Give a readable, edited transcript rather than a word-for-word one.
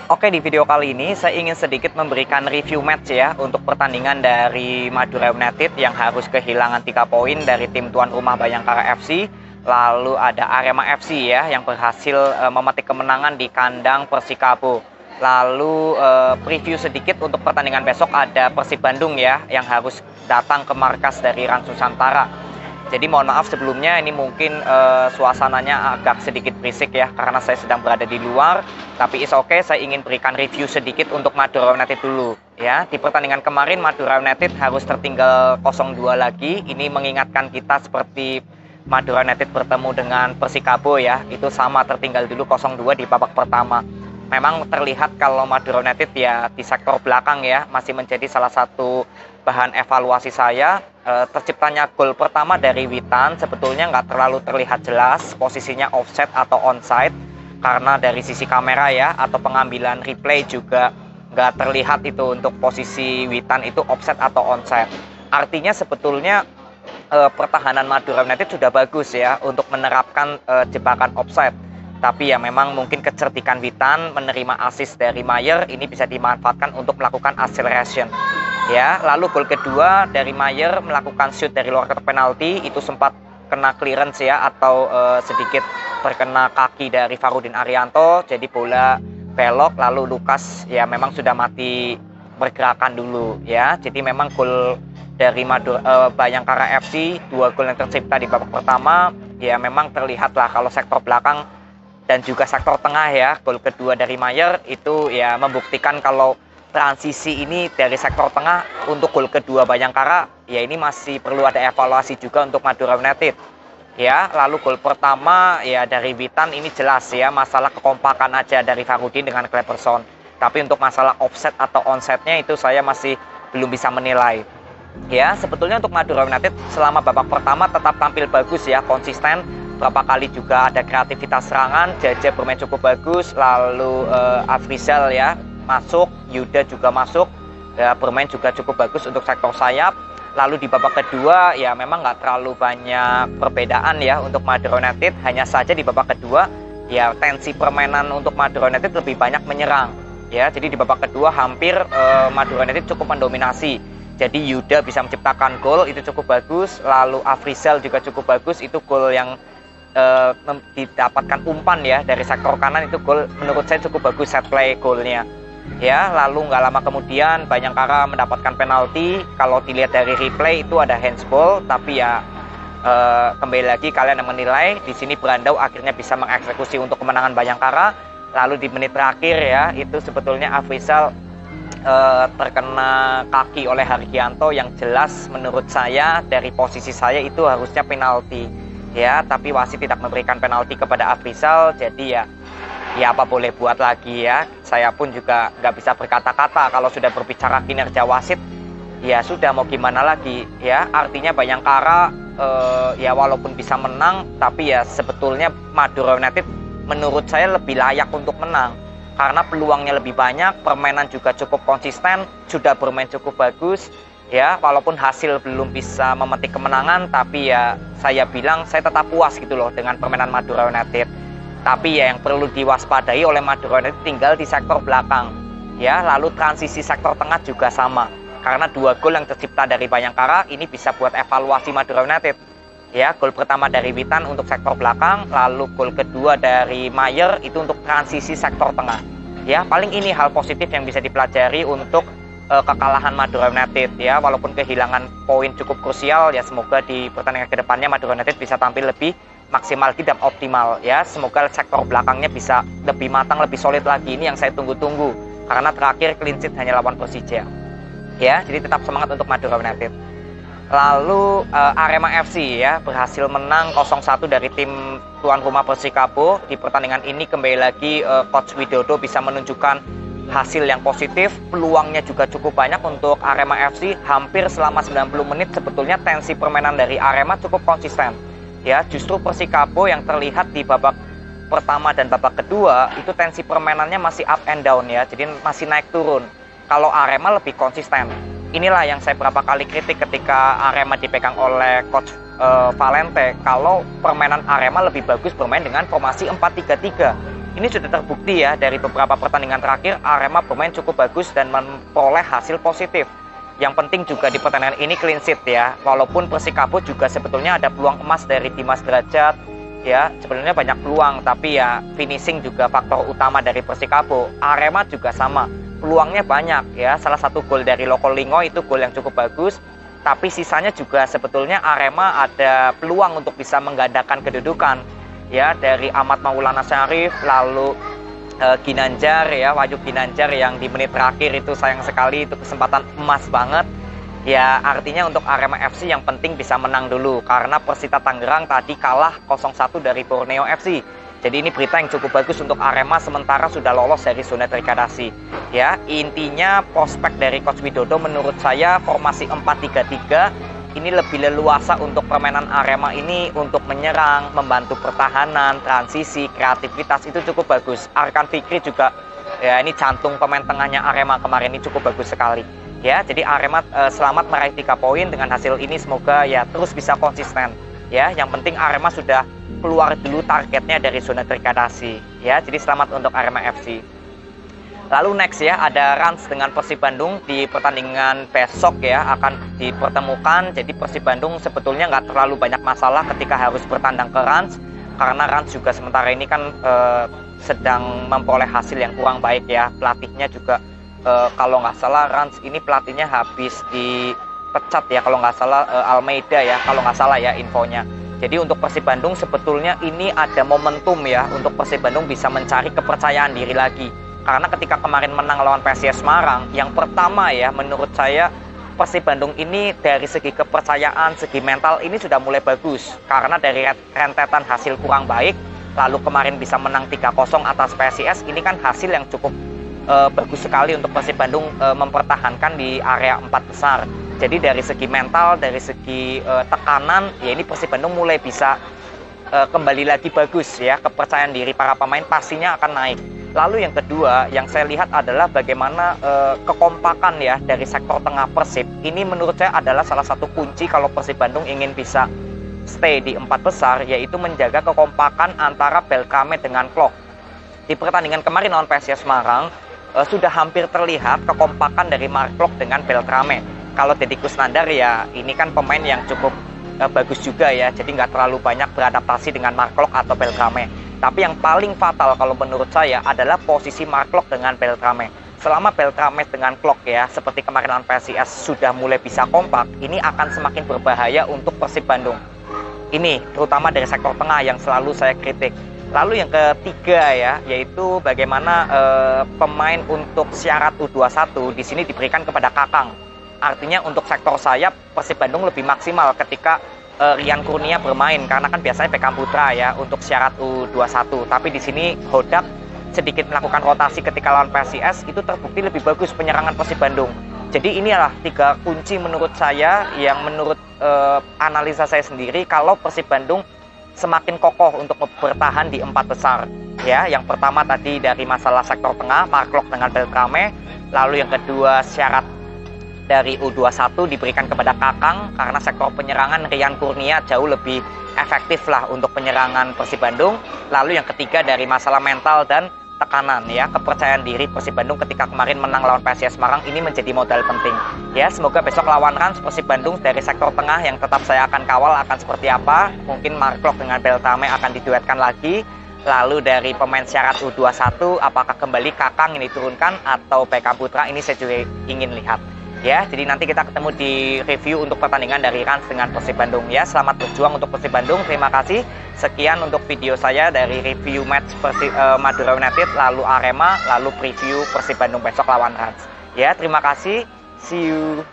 Oke, di video kali ini saya ingin sedikit memberikan review match ya untuk pertandingan dari Madura United yang harus kehilangan 3 poin dari tim tuan rumah Bayangkara FC. Lalu ada Arema FC ya yang berhasil memetik kemenangan di kandang Persikabo. Lalu preview sedikit untuk pertandingan besok ada Persib Bandung ya yang harus datang ke markas dari Rans Nusantara. Jadi mohon maaf sebelumnya, ini mungkin suasananya agak sedikit berisik ya karena saya sedang berada di luar. Tapi is okay, saya ingin berikan review sedikit untuk Madura United dulu ya. Di pertandingan kemarin Madura United harus tertinggal 0-2 lagi. Ini mengingatkan kita seperti Madura United bertemu dengan Persikabo ya. Itu sama, tertinggal dulu 0-2 di babak pertama. Memang terlihat kalau Madura United ya di sektor belakang ya masih menjadi salah satu bahan evaluasi saya. Terciptanya gol pertama dari Witan sebetulnya nggak terlalu terlihat jelas posisinya offset atau onside karena dari sisi kamera ya atau pengambilan replay juga nggak terlihat itu untuk posisi Witan itu offset atau onside. Artinya sebetulnya pertahanan Madura United sudah bagus ya untuk menerapkan jebakan offside. Tapi ya memang mungkin kecerdikan Witan menerima assist dari Mayer ini bisa dimanfaatkan untuk melakukan acceleration. Ya, lalu gol kedua dari Mayer melakukan shoot dari luar kotak penalti itu sempat kena clearance ya atau sedikit terkena kaki dari Farudin Arianto. Jadi bola belok lalu Lukas ya memang sudah mati pergerakan dulu ya. Jadi memang gol dari Bayangkara FC 2 gol yang tercipta di babak pertama ya memang terlihat lah kalau sektor belakang dan juga sektor tengah ya. Gol kedua dari Mayer itu ya membuktikan kalau transisi ini dari sektor tengah untuk gol kedua Bayangkara ya ini masih perlu ada evaluasi juga untuk Madura United ya. Lalu gol pertama ya dari Witan ini jelas ya masalah kekompakan aja dari Farudin dengan Cleberson, tapi untuk masalah offset atau onside-nya itu saya masih belum bisa menilai ya. Sebetulnya untuk Madura United selama babak pertama tetap tampil bagus ya, konsisten. Berapa kali juga ada kreativitas serangan, Jaja bermain cukup bagus, lalu Afrizal ya masuk, Yuda juga masuk ya, bermain juga cukup bagus untuk sektor sayap. Lalu di babak kedua ya memang nggak terlalu banyak perbedaan ya untuk Madura United, hanya saja di babak kedua ya tensi permainan untuk Madura United lebih banyak menyerang ya. Jadi di babak kedua hampir Madura United cukup mendominasi, jadi Yuda bisa menciptakan gol itu cukup bagus, lalu Afrizal juga cukup bagus, itu gol yang didapatkan umpan ya dari sektor kanan, itu gol menurut saya cukup bagus set play golnya ya. Lalu nggak lama kemudian Bayangkara mendapatkan penalti, kalau dilihat dari replay itu ada handsball, tapi ya kembali lagi kalian yang menilai. Di sini Brandau akhirnya bisa mengeksekusi untuk kemenangan Bayangkara. Lalu di menit terakhir ya itu sebetulnya Afrizal terkena kaki oleh Hargianto yang jelas menurut saya dari posisi saya itu harusnya penalti ya, tapi wasit tidak memberikan penalti kepada Afrizal. Jadi ya apa boleh buat lagi ya. Saya pun juga nggak bisa berkata-kata kalau sudah berbicara kinerja wasit ya sudah mau gimana lagi ya. Artinya Bayangkara ya walaupun bisa menang tapi ya sebetulnya Madura United menurut saya lebih layak untuk menang karena peluangnya lebih banyak, permainan juga cukup konsisten, sudah bermain cukup bagus ya. Walaupun hasil belum bisa memetik kemenangan, tapi ya saya bilang saya tetap puas gitu loh dengan permainan Madura United. Tapi ya yang perlu diwaspadai oleh Madura United tinggal di sektor belakang ya. Lalu transisi sektor tengah juga sama, karena 2 gol yang tercipta dari Bayangkara ini bisa buat evaluasi Madura United ya. Gol pertama dari Witan untuk sektor belakang, lalu gol kedua dari Mayer itu untuk transisi sektor tengah ya. Paling ini hal positif yang bisa dipelajari untuk kekalahan Madura United ya. Walaupun kehilangan poin cukup krusial ya, semoga di pertandingan kedepannya Madura United bisa tampil lebih maksimal dan optimal ya. Semoga sektor belakangnya bisa lebih matang, lebih solid lagi. Ini yang saya tunggu-tunggu karena terakhir clean sheet hanya lawan Persija ya. Jadi tetap semangat untuk Madura United. Lalu Arema FC ya berhasil menang 0-1 dari tim tuan rumah Persikabo. Di pertandingan ini kembali lagi Coach Widodo bisa menunjukkan hasil yang positif, peluangnya juga cukup banyak untuk Arema FC. Hampir selama 90 menit sebetulnya tensi permainan dari Arema cukup konsisten ya. Justru Persikabo yang terlihat di babak pertama dan babak kedua itu tensi permainannya masih up and down ya, jadi masih naik turun. Kalau Arema lebih konsisten. Inilah yang saya berapa kali kritik ketika Arema dipegang oleh Coach Valente, kalau permainan Arema lebih bagus bermain dengan formasi 4-3-3. Ini sudah terbukti ya dari beberapa pertandingan terakhir Arema bermain cukup bagus dan memperoleh hasil positif. Yang penting juga di pertandingan ini clean sheet ya. Walaupun Persikabo juga sebetulnya ada peluang emas dari Dimas Derajat ya, sebenarnya banyak peluang, tapi ya finishing juga faktor utama dari Persikabo. Arema juga sama, peluangnya banyak ya. Salah satu gol dari Lokolingo itu gol yang cukup bagus, tapi sisanya juga sebetulnya Arema ada peluang untuk bisa menggandakan kedudukan ya, dari Ahmad Maulana Syarif, lalu Ginanjar ya, Wahyu Ginanjar yang di menit terakhir itu sayang sekali, itu kesempatan emas banget ya. Artinya untuk Arema FC yang penting bisa menang dulu, karena Persita Tangerang tadi kalah 0-1 dari Borneo FC. Jadi ini berita yang cukup bagus untuk Arema, sementara sudah lolos dari zona degradasi ya. Intinya prospek dari Coach Widodo menurut saya formasi 4-3-3 ini lebih leluasa untuk permainan Arema ini untuk menyerang, membantu pertahanan, transisi, kreativitas itu cukup bagus. Arkan Fikri juga ya, ini jantung pemain tengahnya Arema kemarin ini cukup bagus sekali ya. Jadi Arema selamat meraih 3 poin dengan hasil ini, semoga ya terus bisa konsisten ya. Yang penting Arema sudah keluar dulu targetnya dari zona degradasi ya. Jadi selamat untuk Arema FC. Lalu next ya, ada Rans dengan Persib Bandung di pertandingan besok ya, akan dipertemukan. Jadi Persib Bandung sebetulnya nggak terlalu banyak masalah ketika harus bertandang ke Rans, karena Rans juga sementara ini kan sedang memperoleh hasil yang kurang baik ya. Pelatihnya juga kalau nggak salah Rans ini pelatihnya habis dipecat ya, kalau nggak salah Almeida ya, kalau nggak salah ya infonya. Jadi untuk Persib Bandung sebetulnya ini ada momentum ya, untuk Persib Bandung bisa mencari kepercayaan diri lagi. Karena ketika kemarin menang lawan PSIS Semarang, yang pertama ya menurut saya Persib Bandung ini dari segi kepercayaan, segi mental ini sudah mulai bagus. Karena dari rentetan hasil kurang baik, lalu kemarin bisa menang 3-0 atas PSIS, ini kan hasil yang cukup bagus sekali untuk Persib Bandung mempertahankan di area 4 besar. Jadi dari segi mental, dari segi tekanan, ya ini Persib Bandung mulai bisa kembali lagi bagus ya. Kepercayaan diri para pemain pastinya akan naik. Lalu yang kedua yang saya lihat adalah bagaimana kekompakan ya dari sektor tengah Persib. Ini menurut saya adalah salah satu kunci kalau Persib Bandung ingin bisa stay di 4 besar, yaitu menjaga kekompakan antara Beltrame dengan Klok. Di pertandingan kemarin lawan PSIS Semarang sudah hampir terlihat kekompakan dari Mark Klok dengan Beltrame. Kalau Deddy Kusnandar ya ini kan pemain yang cukup bagus juga ya, jadi nggak terlalu banyak beradaptasi dengan Mark Klok atau Beltrame. Tapi yang paling fatal kalau menurut saya adalah posisi Mark Klok dengan Beltrame. Selama Beltrame dengan Klok ya, seperti kemarin lawan PSIS sudah mulai bisa kompak, ini akan semakin berbahaya untuk Persib Bandung. Ini terutama dari sektor tengah yang selalu saya kritik. Lalu yang ketiga ya, yaitu bagaimana pemain untuk syarat U21 di sini diberikan kepada Kakang. Artinya untuk sektor sayap Persib Bandung lebih maksimal ketika Rian Kurnia bermain, karena kan biasanya Beckham Putra ya untuk syarat U21. Tapi di sini Hodak sedikit melakukan rotasi ketika lawan PSIS, itu terbukti lebih bagus penyerangan Persib Bandung. Jadi inilah 3 kunci menurut saya yang menurut analisa saya sendiri kalau Persib Bandung semakin kokoh untuk bertahan di 4 besar. Ya, yang pertama tadi dari masalah sektor tengah, Mark Klok dengan Beltrame. Lalu yang kedua syarat dari U21 diberikan kepada Kakang, karena sektor penyerangan Rian Kurnia jauh lebih efektif lah untuk penyerangan Persib Bandung. Lalu yang ketiga dari masalah mental dan tekanan ya, kepercayaan diri Persib Bandung ketika kemarin menang lawan PSIS Semarang ini menjadi modal penting. Ya, semoga besok lawan Rans Persib Bandung dari sektor tengah yang tetap saya akan kawal akan seperti apa. Mungkin Mark Klok dengan Beltrame akan diduetkan lagi. Lalu dari pemain syarat U21 apakah kembali Kakang ini diturunkan atau Beckham Putra, ini saya juga ingin lihat. Ya, jadi nanti kita ketemu di review untuk pertandingan dari Rans dengan Persib Bandung ya. Selamat berjuang untuk Persib Bandung. Terima kasih. Sekian untuk video saya dari review match Madura United, lalu Arema, lalu preview Persib Bandung besok lawan Rans. Ya, terima kasih. See you.